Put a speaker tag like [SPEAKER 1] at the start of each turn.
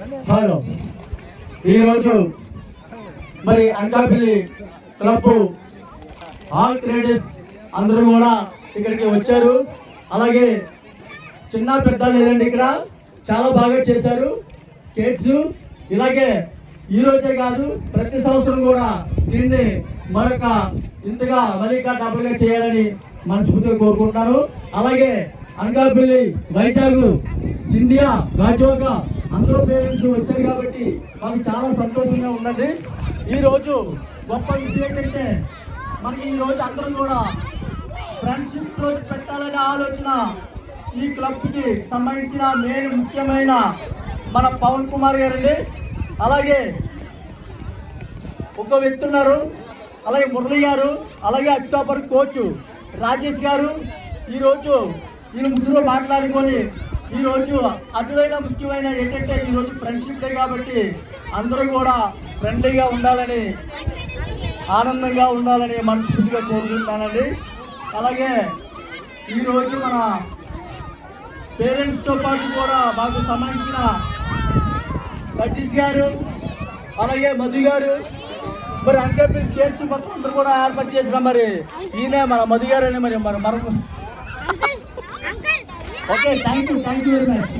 [SPEAKER 1] Hello, ఈరోజు మరి Anakapalli club all credits అందరూ కూడా ఇక్కడికి వచ్చారు. అలాగే చిన్న పెద్ద లేదండి, ఇక్కడ చాలా బాగా చేశారు స్కేట్స్. ఇలాగే ఈ రోజే కాదు, ప్రతి సంవత్సరం కూడా దీన్ని మరొక ఇంతగా మరింకా డబ్బులుగా చేయాలని మనస్ఫూర్తిగా కోరుకుంటున్నాను. అలాగే అనకాపల్లి, వైజాగ్, సింధియా, గాజువాక అందరూ పేరెంట్స్ వచ్చారు కాబట్టి మాకు చాలా సంతోషంగా ఉందండి. ఈ రోజు గొప్ప విషయం ఏంటంటే మనకి ఈ రోజు అందరం కూడా ఫ్రెండ్షిప్ రోజు పెట్టాలనే ఆలోచన ఈ క్లబ్ కి సంబంధించిన మెయిన్ ముఖ్యమైన మన పవన్ కుమార్ గారండి. అలాగే ఒక వ్యక్తి ఉన్నారు, అలాగే మురళి గారు, అలాగే అచ్యుతాపురం కోచ్ రాజేష్ గారు. ఈరోజు ఈ ముగ్గురు మాట్లాడుకొని ఈరోజు అదువైన ముఖ్యమైన ఏంటంటే ఈరోజు ఫ్రెండ్షిప్ డే కాబట్టి అందరూ కూడా ఫ్రెండ్లీగా ఉండాలని, ఆనందంగా ఉండాలని మనస్ఫూర్తిగా కోరుకుంటున్నానండి. అలాగే ఈరోజు మన పేరెంట్స్తో పాటు కూడా మాకు సంబంధించిన సతీష్ గారు, అలాగే మధు గారు, మరి అనకాపల్లి స్కేట్స్ మొత్తం అందరూ కూడా ఏర్పాటు చేసిన మరి ఈయన మన మధు గారు అని మరి okay, thank you very much.